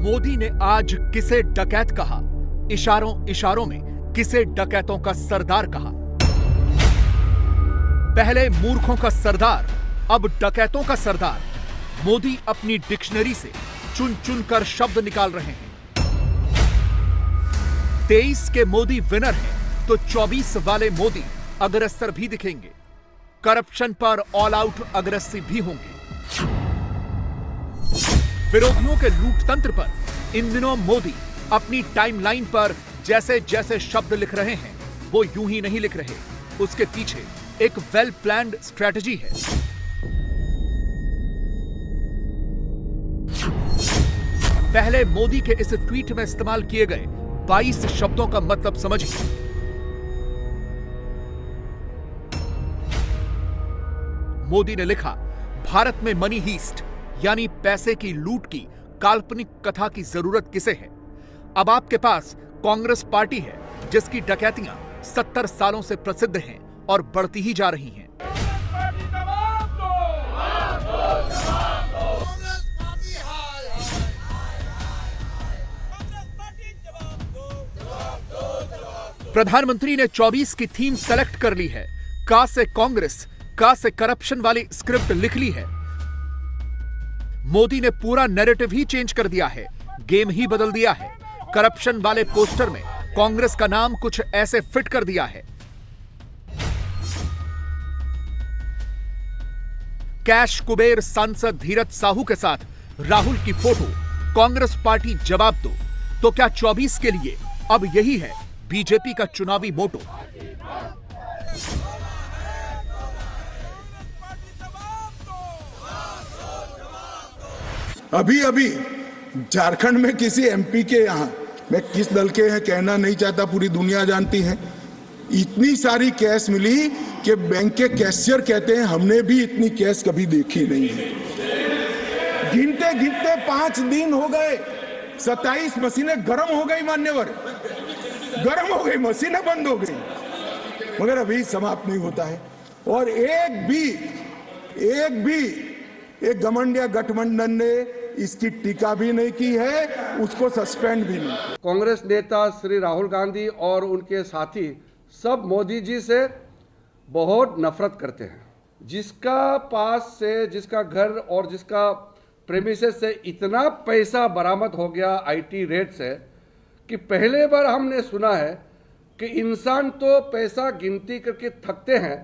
मोदी ने आज किसे डकैत कहा, इशारों इशारों में किसे डकैतों का सरदार कहा। पहले मूर्खों का सरदार, अब डकैतों का सरदार। मोदी अपनी डिक्शनरी से चुन चुन कर शब्द निकाल रहे हैं। 23 के मोदी विनर हैं तो 24 वाले मोदी अग्रेसर भी दिखेंगे। करप्शन पर ऑल आउट अग्रेसिव भी होंगे। विरोधियों के लूटतंत्र पर इन दिनों मोदी अपनी टाइमलाइन पर जैसे जैसे शब्द लिख रहे हैं वो यूं ही नहीं लिख रहे, उसके पीछे एक वेल प्लान्ड स्ट्रेटजी है। पहले मोदी के इस ट्वीट में इस्तेमाल किए गए 22 शब्दों का मतलब समझिए। मोदी ने लिखा, भारत में मनी हीस्ट यानी पैसे की लूट की काल्पनिक कथा की जरूरत किसे है। अब आपके पास कांग्रेस पार्टी है जिसकी डकैतियां 70 सालों से प्रसिद्ध हैं और बढ़ती ही जा रही हैं। प्रधानमंत्री ने 24 की थीम सेलेक्ट कर ली है। का से कांग्रेस, का से करप्शन वाली स्क्रिप्ट लिख ली है। मोदी ने पूरा नैरेटिव ही चेंज कर दिया है, गेम ही बदल दिया है। करप्शन वाले पोस्टर में कांग्रेस का नाम कुछ ऐसे फिट कर दिया है। कैश कुबेर सांसद धीरज साहू के साथ राहुल की फोटो, कांग्रेस पार्टी जवाब दो। तो क्या 24 के लिए अब यही है बीजेपी का चुनावी मोटो? अभी अभी झारखंड में किसी एमपी के यहां, मैं किस दल के हैं कहना नहीं चाहता, पूरी दुनिया जानती है, इतनी सारी कैश मिली कि बैंक के कैशियर कहते हैं हमने भी इतनी कैश कभी देखी नहीं है। गिनते गिनते 5 दिन हो गए, 27 मशीनें गर्म हो गई, मान्यवर गर्म हो गई, मशीनें बंद हो गई, मगर अभी समाप्त नहीं होता है। और एक घमंडिया गठबंधन ने इसकी टीका भी नहीं की है, उसको सस्पेंड भी नहीं। कांग्रेस नेता श्री राहुल गांधी और उनके साथी सब मोदी जी से बहुत नफरत करते हैं। जिसका पास से, जिसका घर और जिसका प्रेमिसेस से इतना पैसा बरामद हो गया आईटी रेड से कि पहले बार हमने सुना है कि इंसान तो पैसा गिनती करके थकते हैं,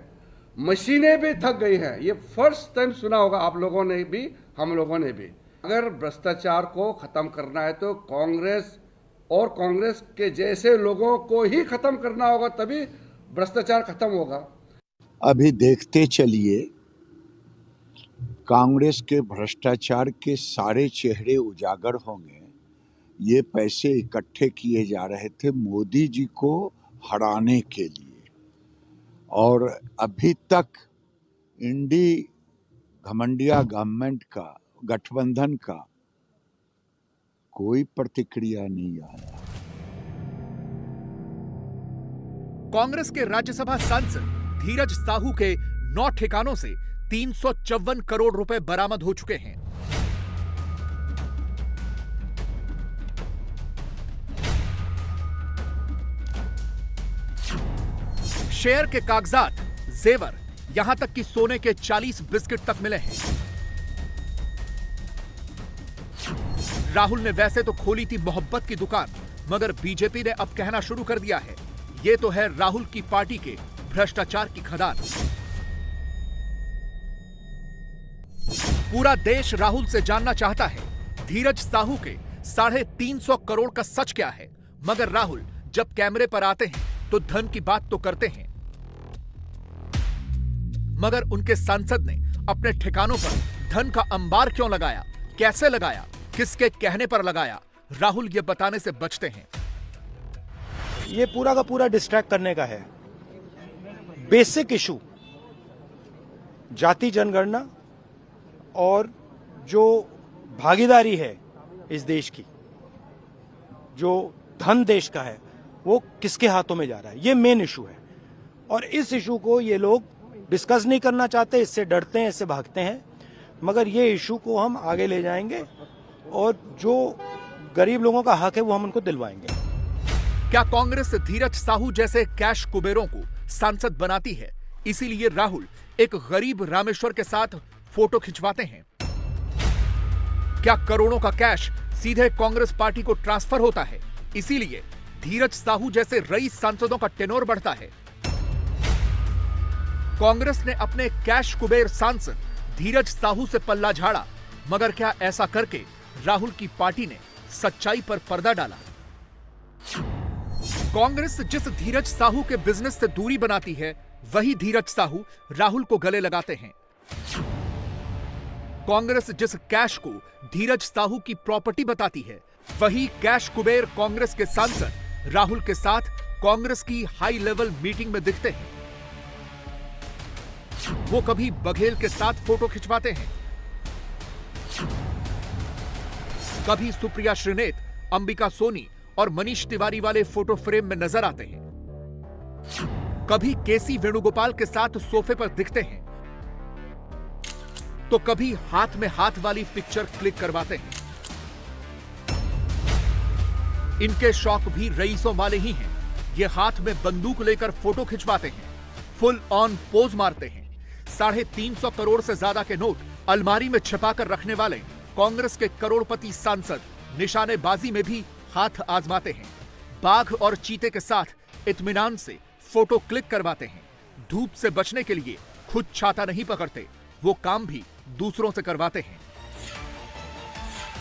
मशीनें भी थक गई हैं। ये फर्स्ट टाइम सुना होगा आप लोगों ने भी, हम लोगों ने भी। अगर भ्रष्टाचार को खत्म करना है तो कांग्रेस और कांग्रेस के जैसे लोगों को ही खत्म करना होगा, तभी भ्रष्टाचार खत्म होगा। अभी देखते चलिए, कांग्रेस के भ्रष्टाचार के सारे चेहरे उजागर होंगे। ये पैसे इकट्ठे किए जा रहे थे मोदी जी को हराने के लिए, और अभी तक इंडी घमंडिया गवर्नमेंट का, गठबंधन का कोई प्रतिक्रिया नहीं आया। कांग्रेस के राज्यसभा सांसद धीरज साहू के 9 ठिकानों से 354 करोड़ रुपए बरामद हो चुके हैं। शेयर के कागजात, जेवर, यहां तक कि सोने के 40 बिस्किट तक मिले हैं। राहुल ने वैसे तो खोली थी मोहब्बत की दुकान, मगर बीजेपी ने अब कहना शुरू कर दिया है ये तो है राहुल की पार्टी के भ्रष्टाचार की खदान। पूरा देश राहुल से जानना चाहता है धीरज साहू के 350 करोड़ का सच क्या है। मगर राहुल जब कैमरे पर आते हैं तो धन की बात तो करते हैं, मगर उनके सांसद ने अपने ठिकानों पर धन का अंबार क्यों लगाया, कैसे लगाया, किसके कहने पर लगाया, राहुल ये बताने से बचते हैं। ये पूरा का पूरा डिस्ट्रैक्ट करने का है। बेसिक इशू जाति जनगणना और जो भागीदारी है इस देश की, जो धन देश का है, वो किसके हाथों में जा रहा है, ये मेन इशू है। और इस इशू को ये लोग डिस्कस नहीं करना चाहते, इससे डरते हैं, इससे भागते हैं। मगर ये इशू को हम आगे ले जाएंगे और जो गरीब लोगों का हक है वो हम उनको दिलवाएंगे। क्या कांग्रेस धीरज साहू जैसे कैश कुबेरों को सांसद बनाती है, इसीलिए राहुल एक गरीब रामेश्वर के साथ फोटो खिंचवाते हैं? क्या करोड़ों का कैश सीधे कांग्रेस पार्टी को ट्रांसफर होता है, इसीलिए धीरज साहू जैसे रईस सांसदों का टेनोर बढ़ता है? कांग्रेस ने अपने कैश कुबेर सांसद धीरज साहू से पल्ला झाड़ा, मगर क्या ऐसा करके राहुल की पार्टी ने सच्चाई पर पर्दा डाला? कांग्रेस जिस धीरज साहू के बिजनेस से दूरी बनाती है, वही धीरज साहू राहुल को गले लगाते हैं। कांग्रेस जिस कैश को धीरज साहू की प्रॉपर्टी बताती है, वही कैश कुबेर कांग्रेस के सांसद राहुल के साथ कांग्रेस की हाई लेवल मीटिंग में दिखते हैं। वो कभी बघेल के साथ फोटो खिंचवाते हैं, कभी सुप्रिया श्रीनेत, अंबिका सोनी और मनीष तिवारी वाले फोटो फ्रेम में नजर आते हैं, कभी केसी वेणुगोपाल के साथ सोफे पर दिखते हैं, तो कभी हाथ में हाथ वाली पिक्चर क्लिक करवाते हैं। इनके शौक भी रईसों वाले ही हैं। ये हाथ में बंदूक लेकर फोटो खिंचवाते हैं, फुल ऑन पोज मारते हैं। 350 करोड़ से ज्यादा के नोट अलमारी में छिपाकर रखने वाले कांग्रेस के करोड़पति सांसद निशानेबाजी में भी हाथ आजमाते हैं। बाघ और चीते के साथ इत्मीनान से फोटो क्लिक करवाते हैं। धूप से बचने के लिए खुद छाता नहीं पकड़ते, वो काम भी दूसरों से करवाते हैं।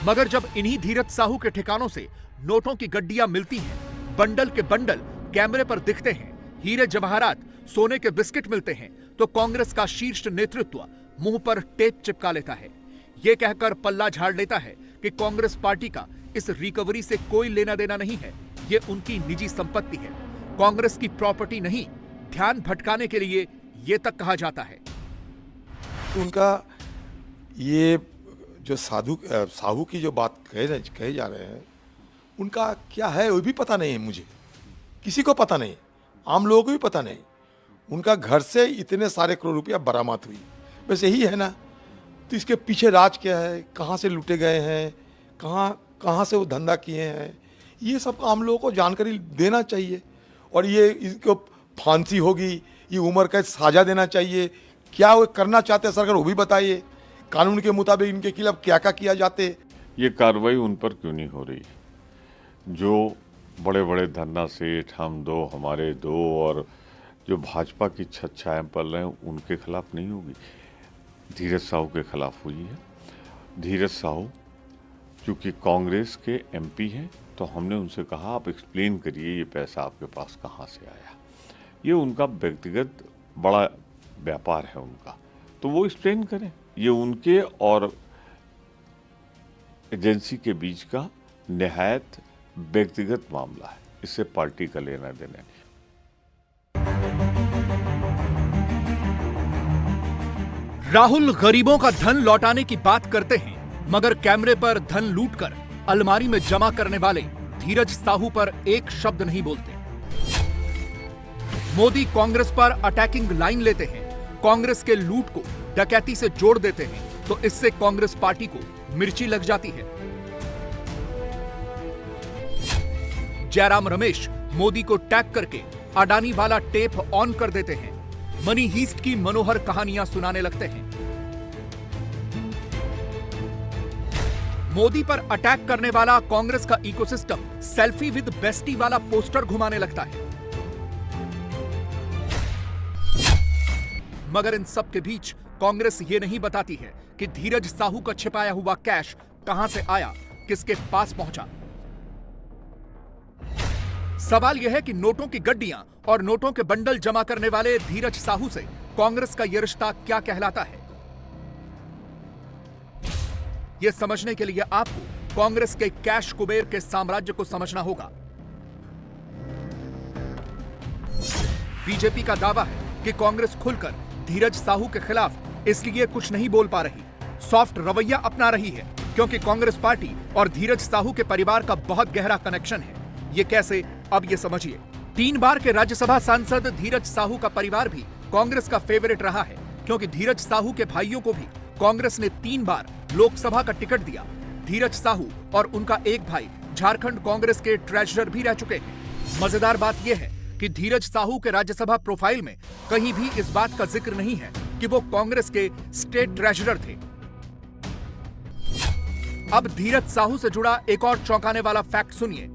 मगर जब इन्हीं धीरज साहू के ठिकानों से नोटों की गड्डियां मिलती हैं, बंडल के बंडल कैमरे पर दिखते हैं, हीरे जवाहरात, सोने के बिस्किट मिलते हैं, तो कांग्रेस का शीर्ष नेतृत्व मुंह पर टेप चिपका लेता है। यह कहकर पल्ला झाड़ लेता है कि कांग्रेस पार्टी का इस रिकवरी से कोई लेना देना नहीं है, ये उनकी निजी संपत्ति है, कांग्रेस की प्रॉपर्टी नहीं। ध्यान भटकाने के लिए यह तक कहा जाता है। उनका ये जो साहू की जो बात कहे जा रहे हैं, उनका क्या है वो भी पता नहीं है मुझे, किसी को पता नहीं, आम लोगों को भी पता नहीं। उनका घर से इतने सारे करोड़ रुपया बरामद हुई, बस यही है ना। तो इसके पीछे राज क्या है, कहाँ से लूटे गए हैं, कहाँ से वो धंधा किए हैं, ये सब आम लोगों को जानकारी देना चाहिए। और ये इसको फांसी होगी, ये उम्र कैद साजा देना चाहिए। क्या वो करना चाहते हैं सरकार, वो भी बताइए। कानून के मुताबिक इनके खिलाफ क्या क्या किया जाते। ये कार्रवाई उन पर क्यों नहीं हो रही? जो बड़े बड़े धन्ना सेठ, हम दो हमारे दो, और जो भाजपा की छत छाया पल रहे हैं, उनके खिलाफ नहीं होगी, धीरज साहू के खिलाफ हुई है। धीरज साहू चूँकि कांग्रेस के एमपी हैं, तो हमने उनसे कहा आप एक्सप्लेन करिए ये पैसा आपके पास कहाँ से आया। ये उनका व्यक्तिगत बड़ा व्यापार है उनका, तो वो एक्सप्लेन करें। ये उनके और एजेंसी के बीच का निहायत व्यक्तिगत मामला है, इससे पार्टी का लेना देना नहीं। राहुल गरीबों का धन लौटाने की बात करते हैं, मगर कैमरे पर धन लूटकर अलमारी में जमा करने वाले धीरज साहू पर एक शब्द नहीं बोलते। मोदी कांग्रेस पर अटैकिंग लाइन लेते हैं, कांग्रेस के लूट को डकैती से जोड़ देते हैं, तो इससे कांग्रेस पार्टी को मिर्ची लग जाती है। जयराम रमेश मोदी को टैग करके अडानी वाला टेप ऑन कर देते हैं, मनी हीस्ट की मनोहर कहानियां सुनाने लगते हैं। मोदी पर अटैक करने वाला कांग्रेस का इकोसिस्टम सेल्फी विद बेस्टी वाला पोस्टर घुमाने लगता है। मगर इन सब के बीच कांग्रेस ये नहीं बताती है कि धीरज साहू का छिपाया हुआ कैश कहां से आया, किसके पास पहुंचा। सवाल यह है कि नोटों की गड्डियां और नोटों के बंडल जमा करने वाले धीरज साहू से कांग्रेस का यह रिश्ता क्या कहलाता है। यह समझने के लिए आपको कांग्रेस के कैश कुबेर के साम्राज्य को समझना होगा। बीजेपी का दावा है कि कांग्रेस खुलकर धीरज साहू के खिलाफ इसलिए कुछ नहीं बोल पा रही, सॉफ्ट रवैया अपना रही है, क्योंकि कांग्रेस पार्टी और धीरज साहू के परिवार का बहुत गहरा कनेक्शन है। ये कैसे, अब ये समझिए। 3 बार के राज्यसभा सांसद धीरज साहू का परिवार भी कांग्रेस का फेवरेट रहा है, क्योंकि धीरज साहू के भाइयों को भी कांग्रेस ने 3 बार लोकसभा का टिकट दिया। धीरज साहू और उनका एक भाई झारखंड कांग्रेस के ट्रेजरर भी रह चुके हैं। मजेदार बात यह है कि धीरज साहू के राज्यसभा प्रोफाइल में कहीं भी इस बात का जिक्र नहीं है कि वो कांग्रेस के स्टेट ट्रेजरर थे। अब धीरज साहू से जुड़ा एक और चौंकाने वाला फैक्ट सुनिए।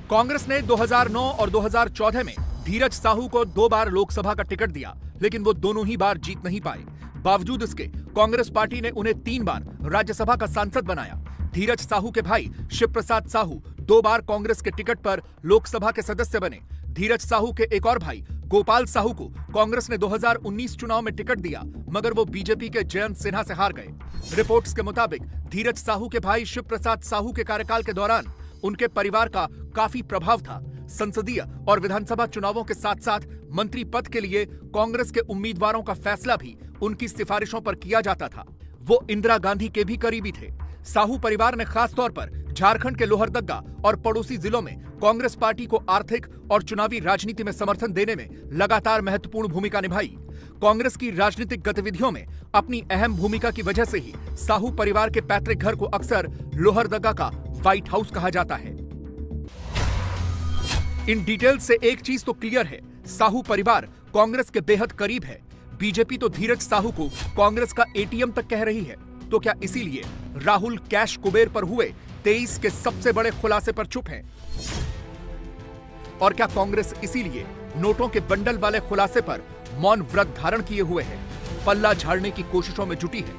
कांग्रेस ने 2009 और 2014 में धीरज साहू को 2 बार लोकसभा का टिकट दिया, लेकिन वो दोनों ही बार जीत नहीं पाए। बावजूद इसके कांग्रेस पार्टी ने उन्हें 3 बार राज्यसभा का सांसद बनाया। धीरज साहू के भाई शिव प्रसाद साहू 2 बार कांग्रेस के टिकट पर लोकसभा के सदस्य बने। धीरज साहू के एक और भाई गोपाल साहू को कांग्रेस ने 2019 चुनाव में टिकट दिया, मगर वो बीजेपी के जयंत सिन्हा से हार गए। रिपोर्ट्स के मुताबिक धीरज साहू के भाई शिव प्रसाद साहू के कार्यकाल के दौरान उनके परिवार का काफी प्रभाव था। संसदीय और विधानसभा चुनावों के साथ साथ मंत्री पद के लिए कांग्रेस के उम्मीदवारों का फैसला भी उनकी सिफारिशों पर किया जाता था। वो इंदिरा गांधी के भी करीबी थे। साहू परिवार ने खास तौर पर झारखंड के लोहरदग्गा और पड़ोसी जिलों में कांग्रेस पार्टी को आर्थिक और चुनावी राजनीति में समर्थन देने में लगातार महत्वपूर्ण भूमिका निभाई। कांग्रेस की राजनीतिक गतिविधियों में अपनी अहम भूमिका की वजह से ही साहू परिवार के पैतृक घर को अक्सर लोहरदग्गा का व्हाइट हाउस कहा जाता है। इन डिटेल से एक चीज तो क्लियर है, साहू परिवार कांग्रेस के बेहद करीब है। बीजेपी तो धीरज साहू को कांग्रेस का एटीएम तक कह रही है। तो क्या इसीलिए राहुल कैश कुबेर पर हुए 23 के सबसे बड़े खुलासे पर चुप हैं? और क्या कांग्रेस इसीलिए नोटों के बंडल वाले खुलासे पर मौन व्रत धारण किए हुए है, पल्ला झाड़ने की कोशिशों में जुटी है?